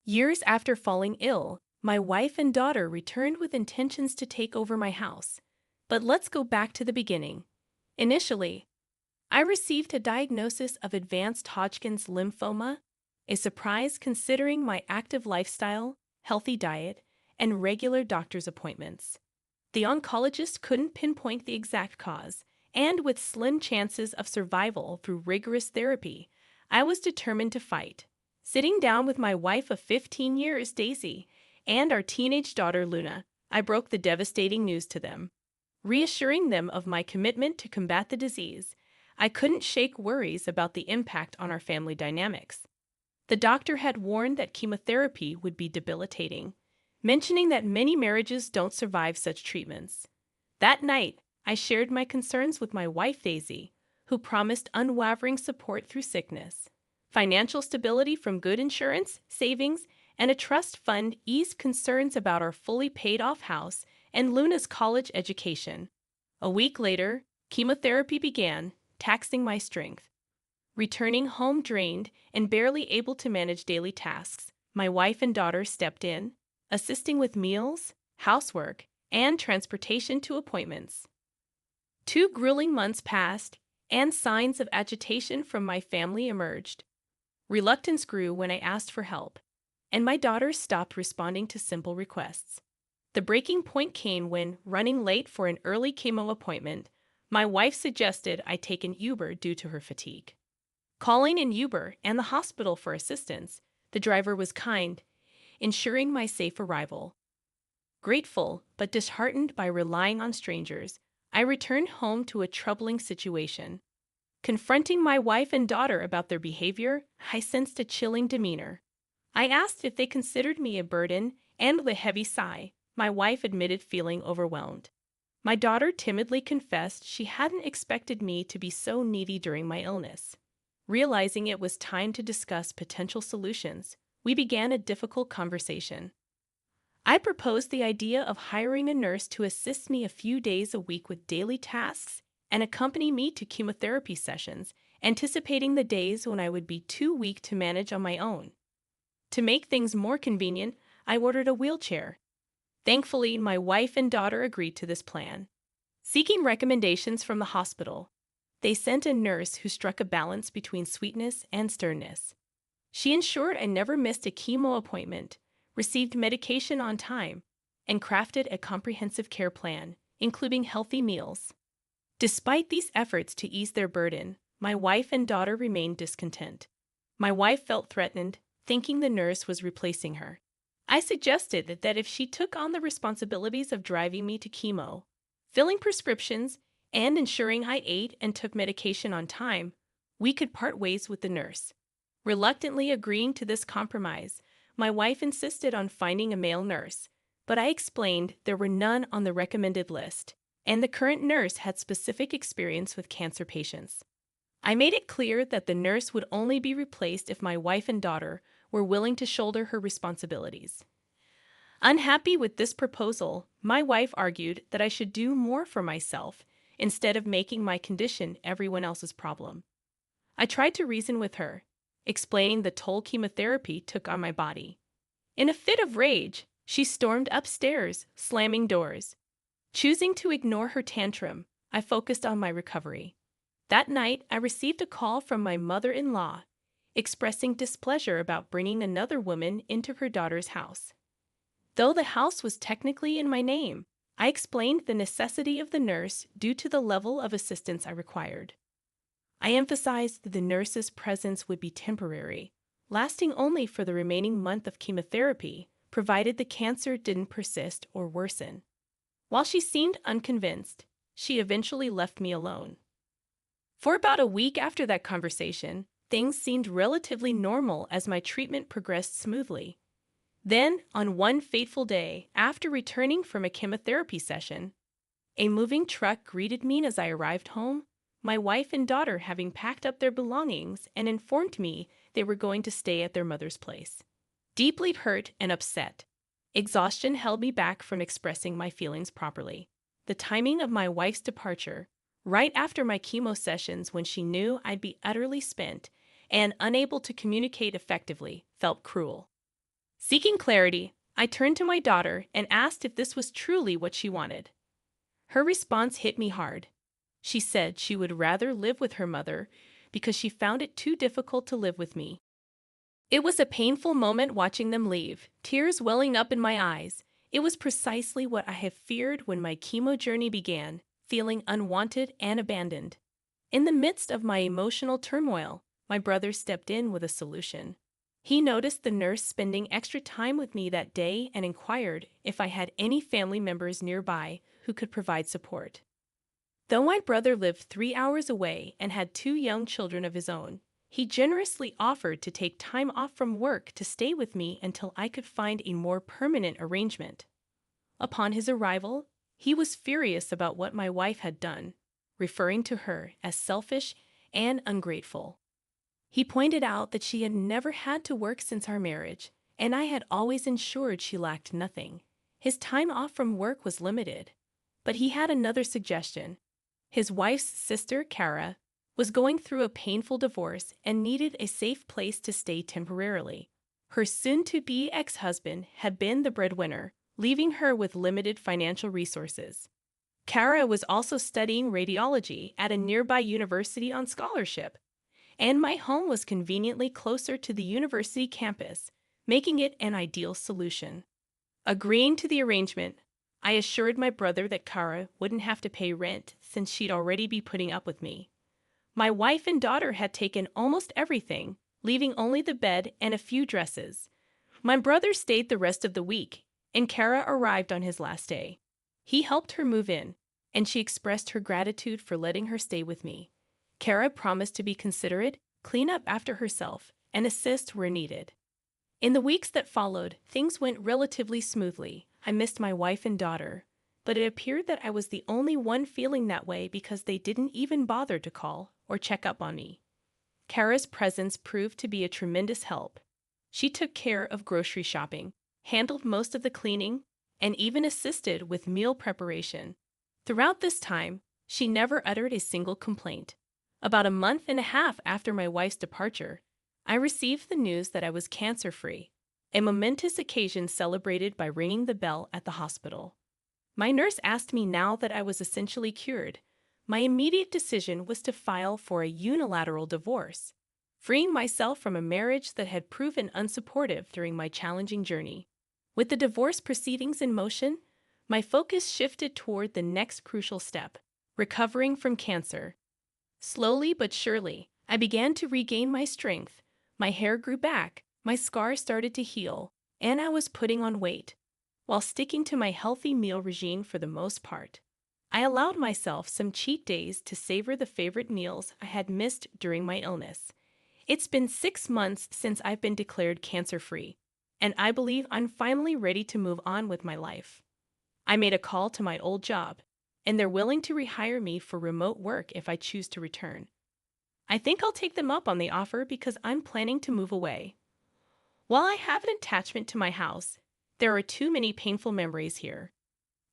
Years after falling ill, my wife and daughter returned with intentions to take over my house. But let's go back to the beginning. Initially, I received a diagnosis of advanced Hodgkin's lymphoma, a surprise considering my active lifestyle, healthy diet, and regular doctor's appointments. The oncologist couldn't pinpoint the exact cause, and with slim chances of survival through rigorous therapy, I was determined to fight. Sitting down with my wife of 15 years, Daisy, and our teenage daughter, Luna, I broke the devastating news to them. Reassuring them of my commitment to combat the disease, I couldn't shake worries about the impact on our family dynamics. The doctor had warned that chemotherapy would be debilitating, mentioning that many marriages don't survive such treatments. That night, I shared my concerns with my wife, Daisy, who promised unwavering support through sickness. Financial stability from good insurance, savings, and a trust fund eased concerns about our fully paid-off house and Luna's college education. A week later, chemotherapy began, taxing my strength. Returning home drained and barely able to manage daily tasks, my wife and daughter stepped in, assisting with meals, housework, and transportation to appointments. 2 grueling months passed, and signs of agitation from my family emerged. Reluctance grew when I asked for help, and my daughter stopped responding to simple requests. The breaking point came when, running late for an early chemo appointment, my wife suggested I take an Uber due to her fatigue. Calling an Uber and the hospital for assistance, the driver was kind, ensuring my safe arrival. Grateful but disheartened by relying on strangers, I returned home to a troubling situation. Confronting my wife and daughter about their behavior, I sensed a chilling demeanor. I asked if they considered me a burden, and with a heavy sigh, my wife admitted feeling overwhelmed. My daughter timidly confessed she hadn't expected me to be so needy during my illness. Realizing it was time to discuss potential solutions, we began a difficult conversation. I proposed the idea of hiring a nurse to assist me a few days a week with daily tasks and accompany me to chemotherapy sessions, anticipating the days when I would be too weak to manage on my own. To make things more convenient, I ordered a wheelchair. Thankfully, my wife and daughter agreed to this plan. Seeking recommendations from the hospital, they sent a nurse who struck a balance between sweetness and sternness. She ensured I never missed a chemo appointment, received medication on time, and crafted a comprehensive care plan, including healthy meals. Despite these efforts to ease their burden, my wife and daughter remained discontent. My wife felt threatened, thinking the nurse was replacing her. I suggested that if she took on the responsibilities of driving me to chemo, filling prescriptions, and ensuring I ate and took medication on time, we could part ways with the nurse. Reluctantly agreeing to this compromise, my wife insisted on finding a male nurse, but I explained there were none on the recommended list, and the current nurse had specific experience with cancer patients. I made it clear that the nurse would only be replaced if my wife and daughter were willing to shoulder her responsibilities. Unhappy with this proposal, my wife argued that I should do more for myself instead of making my condition everyone else's problem. I tried to reason with her, explaining the toll chemotherapy took on my body. In a fit of rage, she stormed upstairs, slamming doors. Choosing to ignore her tantrum, I focused on my recovery. That night, I received a call from my mother-in-law, expressing displeasure about bringing another woman into her daughter's house. Though the house was technically in my name, I explained the necessity of the nurse due to the level of assistance I required. I emphasized that the nurse's presence would be temporary, lasting only for the remaining month of chemotherapy, provided the cancer didn't persist or worsen. While she seemed unconvinced, she eventually left me alone. For about a week after that conversation, things seemed relatively normal as my treatment progressed smoothly. Then, on one fateful day, after returning from a chemotherapy session, a moving truck greeted me as I arrived home, my wife and daughter having packed up their belongings and informed me they were going to stay at their mother's place. Deeply hurt and upset, exhaustion held me back from expressing my feelings properly. The timing of my wife's departure, right after my chemo sessions when she knew I'd be utterly spent and unable to communicate effectively, felt cruel. Seeking clarity, I turned to my daughter and asked if this was truly what she wanted. Her response hit me hard. She said she would rather live with her mother because she found it too difficult to live with me. It was a painful moment watching them leave, tears welling up in my eyes. It was precisely what I had feared when my chemo journey began, feeling unwanted and abandoned. In the midst of my emotional turmoil, my brother stepped in with a solution. He noticed the nurse spending extra time with me that day and inquired if I had any family members nearby who could provide support. Though my brother lived 3 hours away and had 2 young children of his own, he generously offered to take time off from work to stay with me until I could find a more permanent arrangement. Upon his arrival, he was furious about what my wife had done, referring to her as selfish and ungrateful. He pointed out that she had never had to work since our marriage, and I had always ensured she lacked nothing. His time off from work was limited, but he had another suggestion. His wife's sister, Kara, was going through a painful divorce and needed a safe place to stay temporarily. Her soon-to-be ex-husband had been the breadwinner, leaving her with limited financial resources. Kara was also studying radiology at a nearby university on scholarship, and my home was conveniently closer to the university campus, making it an ideal solution. Agreeing to the arrangement, I assured my brother that Kara wouldn't have to pay rent since she'd already be putting up with me. My wife and daughter had taken almost everything, leaving only the bed and a few dresses. My brother stayed the rest of the week, and Kara arrived on his last day. He helped her move in, and she expressed her gratitude for letting her stay with me. Kara promised to be considerate, clean up after herself, and assist where needed. In the weeks that followed, things went relatively smoothly. I missed my wife and daughter, but it appeared that I was the only one feeling that way because they didn't even bother to call or check up on me. Kara's presence proved to be a tremendous help. She took care of grocery shopping, handled most of the cleaning, and even assisted with meal preparation. Throughout this time, she never uttered a single complaint. About a month and a half after my wife's departure, I received the news that I was cancer-free, a momentous occasion celebrated by ringing the bell at the hospital. My nurse asked me now that I was essentially cured. My immediate decision was to file for a unilateral divorce, freeing myself from a marriage that had proven unsupportive during my challenging journey. With the divorce proceedings in motion, my focus shifted toward the next crucial step, recovering from cancer. Slowly but surely, I began to regain my strength. My hair grew back, my scars started to heal, and I was putting on weight, while sticking to my healthy meal regime for the most part. I allowed myself some cheat days to savor the favorite meals I had missed during my illness. It's been 6 months since I've been declared cancer-free, and I believe I'm finally ready to move on with my life. I made a call to my old job, and they're willing to rehire me for remote work if I choose to return. I think I'll take them up on the offer because I'm planning to move away. While I have an attachment to my house, there are too many painful memories here.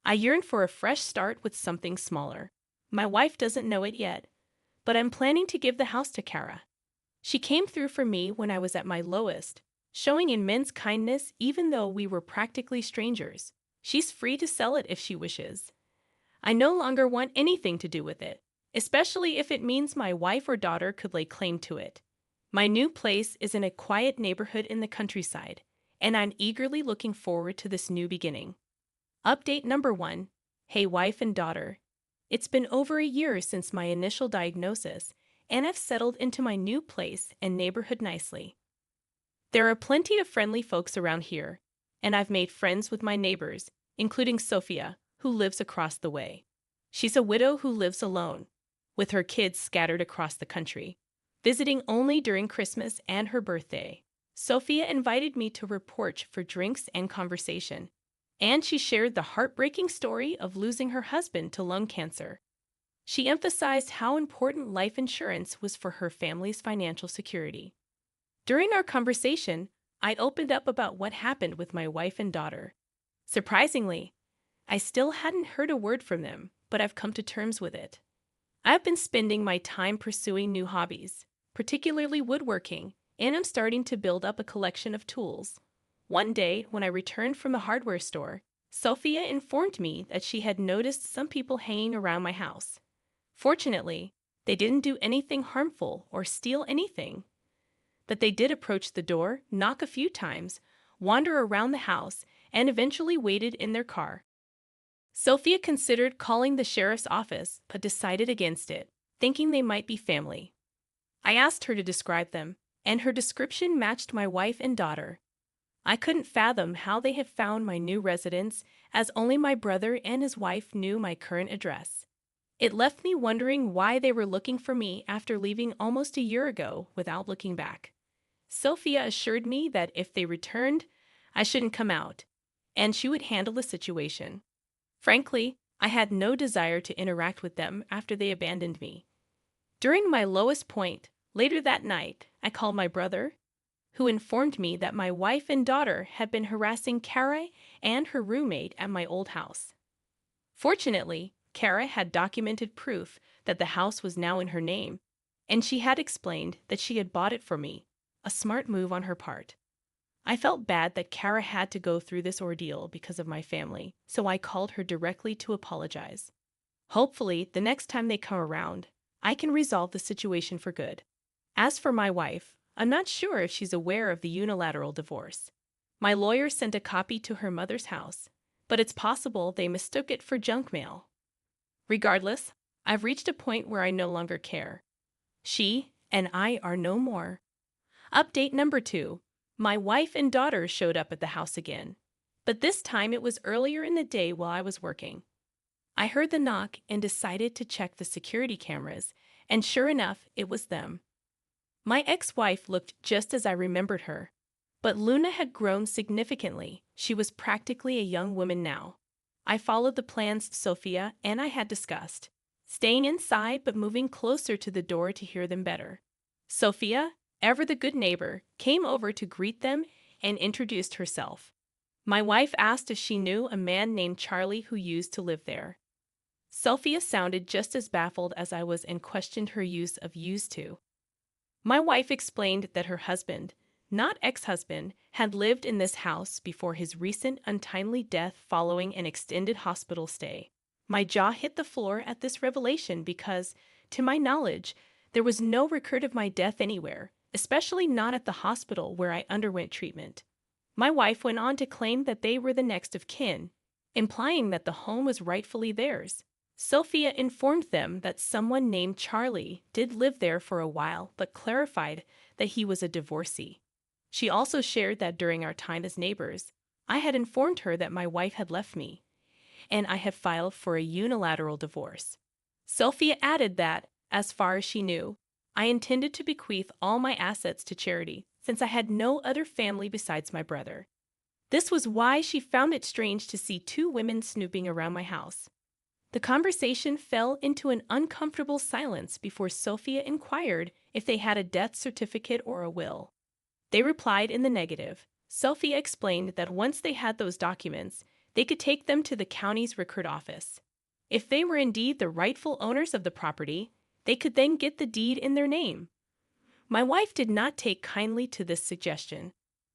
I yearn for a fresh start with something smaller. My wife doesn't know it yet, but I'm planning to give the house to Kara. She came through for me when I was at my lowest, showing immense kindness even though we were practically strangers. She's free to sell it if she wishes. I no longer want anything to do with it, especially if it means my wife or daughter could lay claim to it. My new place is in a quiet neighborhood in the countryside, and I'm eagerly looking forward to this new beginning. Update number 1. Hey wife and daughter. It's been over a year since my initial diagnosis, and I've settled into my new place and neighborhood nicely. There are plenty of friendly folks around here, and I've made friends with my neighbors, including Sophia, who lives across the way. She's a widow who lives alone, with her kids scattered across the country, visiting only during Christmas and her birthday. Sophia invited me to her porch for drinks and conversation, and she shared the heartbreaking story of losing her husband to lung cancer. She emphasized how important life insurance was for her family's financial security. During our conversation, I opened up about what happened with my wife and daughter. Surprisingly, I still hadn't heard a word from them, but I've come to terms with it. I've been spending my time pursuing new hobbies, particularly woodworking, and I'm starting to build up a collection of tools. One day, when I returned from the hardware store, Sophia informed me that she had noticed some people hanging around my house. Fortunately, they didn't do anything harmful or steal anything, but they did approach the door, knock a few times, wander around the house, and eventually waited in their car. Sophia considered calling the sheriff's office, but decided against it, thinking they might be family. I asked her to describe them, and her description matched my wife and daughter. I couldn't fathom how they had found my new residence, as only my brother and his wife knew my current address. It left me wondering why they were looking for me after leaving almost a year ago without looking back. Sophia assured me that if they returned, I shouldn't come out, and she would handle the situation. Frankly, I had no desire to interact with them after they abandoned me. During my lowest point, later that night, I called my brother, who informed me that my wife and daughter had been harassing Kara and her roommate at my old house. Fortunately, Kara had documented proof that the house was now in her name, and she had explained that she had bought it for me, a smart move on her part. I felt bad that Kara had to go through this ordeal because of my family, so I called her directly to apologize. Hopefully, the next time they come around, I can resolve the situation for good. As for my wife, I'm not sure if she's aware of the unilateral divorce. My lawyer sent a copy to her mother's house, but it's possible they mistook it for junk mail. Regardless, I've reached a point where I no longer care. She and I are no more. Update number 2. My wife and daughter showed up at the house again, but this time it was earlier in the day while I was working. I heard the knock and decided to check the security cameras, and sure enough, it was them. My ex-wife looked just as I remembered her, but Luna had grown significantly. She was practically a young woman now. I followed the plans Sophia and I had discussed, staying inside but moving closer to the door to hear them better. Sophia, ever the good neighbor, came over to greet them and introduced herself. My wife asked if she knew a man named Charlie who used to live there. Sophia sounded just as baffled as I was and questioned her use of used to. My wife explained that her husband, not ex-husband, had lived in this house before his recent untimely death following an extended hospital stay. My jaw hit the floor at this revelation because, to my knowledge, there was no record of my death anywhere, especially not at the hospital where I underwent treatment. My wife went on to claim that they were the next of kin, implying that the home was rightfully theirs. Sophia informed them that someone named Charlie did live there for a while, but clarified that he was a divorcee. She also shared that during our time as neighbors, I had informed her that my wife had left me, and I had filed for a unilateral divorce. Sophia added that, as far as she knew, I intended to bequeath all my assets to charity, since I had no other family besides my brother. This was why she found it strange to see 2 women snooping around my house. The conversation fell into an uncomfortable silence before Sophia inquired if they had a death certificate or a will. They replied in the negative. Sophia explained that once they had those documents, they could take them to the county's record office. If they were indeed the rightful owners of the property, they could then get the deed in their name. My wife did not take kindly to this suggestion.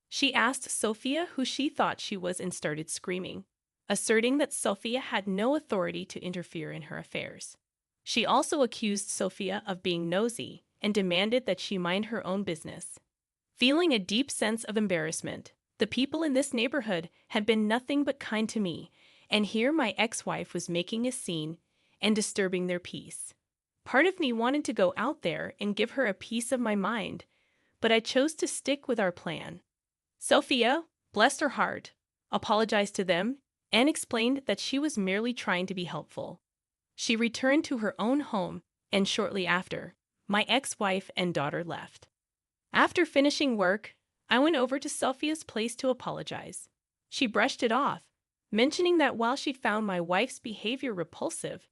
She asked Sophia who she thought she was and started screaming, asserting that Sophia had no authority to interfere in her affairs. She also accused Sophia of being nosy and demanded that she mind her own business. Feeling a deep sense of embarrassment, the people in this neighborhood had been nothing but kind to me, and here my ex-wife was making a scene and disturbing their peace. Part of me wanted to go out there and give her a piece of my mind, but I chose to stick with our plan. Sophia, bless her heart, apologized to them and explained that she was merely trying to be helpful. She returned to her own home, and shortly after, my ex-wife and daughter left. After finishing work, I went over to Sophia's place to apologize. She brushed it off, mentioning that while she found my wife's behavior repulsive,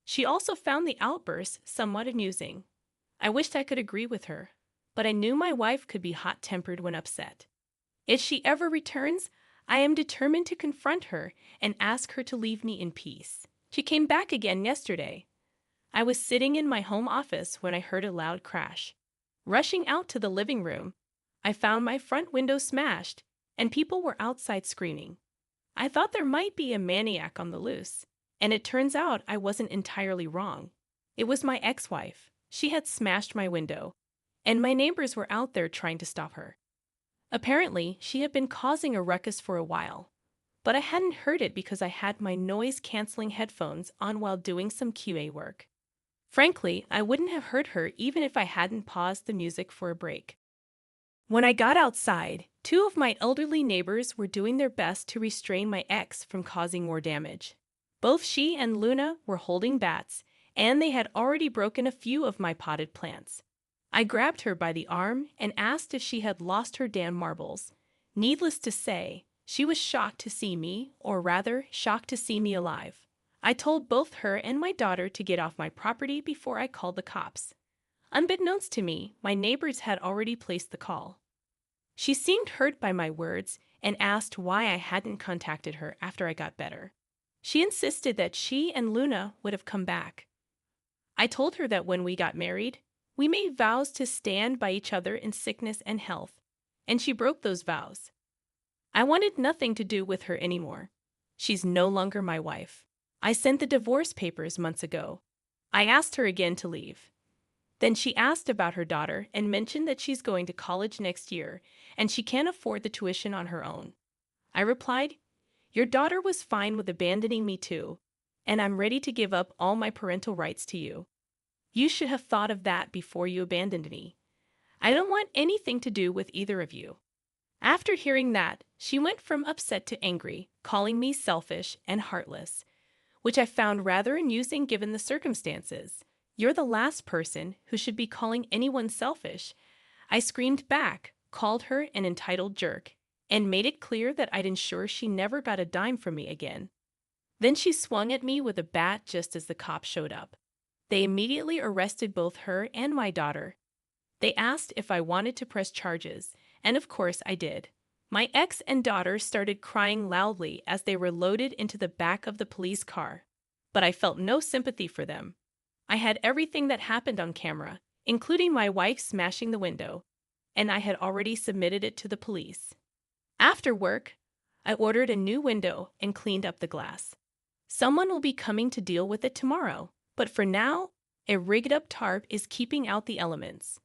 she also found the outbursts somewhat amusing. I wished I could agree with her, but I knew my wife could be hot-tempered when upset. If she ever returns, I am determined to confront her and ask her to leave me in peace. She came back again yesterday. I was sitting in my home office when I heard a loud crash. Rushing out to the living room, I found my front window smashed and people were outside screaming. I thought there might be a maniac on the loose, and it turns out I wasn't entirely wrong. It was my ex-wife. She had smashed my window, and my neighbors were out there trying to stop her. Apparently, she had been causing a ruckus for a while, but I hadn't heard it because I had my noise-canceling headphones on while doing some QA work. Frankly, I wouldn't have heard her even if I hadn't paused the music for a break. When I got outside, two of my elderly neighbors were doing their best to restrain my ex from causing more damage. Both she and Luna were holding bats, and they had already broken a few of my potted plants. I grabbed her by the arm and asked if she had lost her damn marbles. Needless to say, she was shocked to see me, or rather, shocked to see me alive. I told both her and my daughter to get off my property before I called the cops. Unbeknownst to me, my neighbors had already placed the call. She seemed hurt by my words and asked why I hadn't contacted her after I got better. She insisted that she and Luna would have come back. I told her that when we got married, we made vows to stand by each other in sickness and health, and she broke those vows. I wanted nothing to do with her anymore. She's no longer my wife. I sent the divorce papers months ago. I asked her again to leave. Then she asked about her daughter and mentioned that she's going to college next year and she can't afford the tuition on her own. I replied, "Your daughter was fine with abandoning me too, and I'm ready to give up all my parental rights to you. You should have thought of that before you abandoned me. I don't want anything to do with either of you." After hearing that, she went from upset to angry, calling me selfish and heartless, which I found rather amusing given the circumstances. "You're the last person who should be calling anyone selfish." I screamed back, called her an entitled jerk, and made it clear that I'd ensure she never got a dime from me again. Then she swung at me with a bat just as the cops showed up. They immediately arrested both her and my daughter. They asked if I wanted to press charges, and of course I did. My ex and daughter started crying loudly as they were loaded into the back of the police car, but I felt no sympathy for them. I had everything that happened on camera, including my wife smashing the window, and I had already submitted it to the police. After work, I ordered a new window and cleaned up the glass. Someone will be coming to deal with it tomorrow, but for now, a rigged-up tarp is keeping out the elements.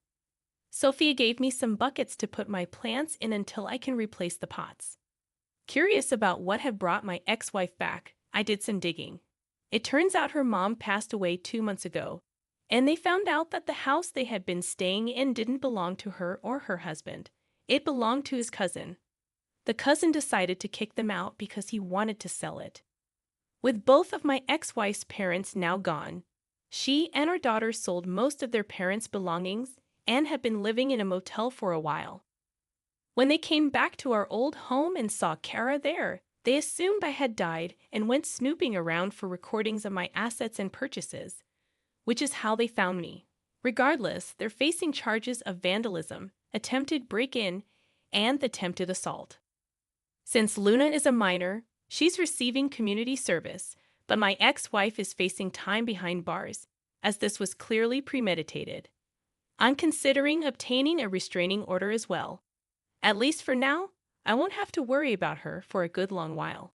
Sophia gave me some buckets to put my plants in until I can replace the pots. Curious about what had brought my ex-wife back, I did some digging. It turns out her mom passed away 2 months ago, and they found out that the house they had been staying in didn't belong to her or her husband. It belonged to his cousin. The cousin decided to kick them out because he wanted to sell it. With both of my ex-wife's parents now gone, she and her daughter sold most of their parents' belongings and had been living in a motel for a while. When they came back to our old home and saw Kara there, they assumed I had died and went snooping around for recordings of my assets and purchases, which is how they found me. Regardless, they're facing charges of vandalism, attempted break-in, and attempted assault. Since Luna is a minor, she's receiving community service, but my ex-wife is facing time behind bars, as this was clearly premeditated. I'm considering obtaining a restraining order as well. At least for now, I won't have to worry about her for a good long while.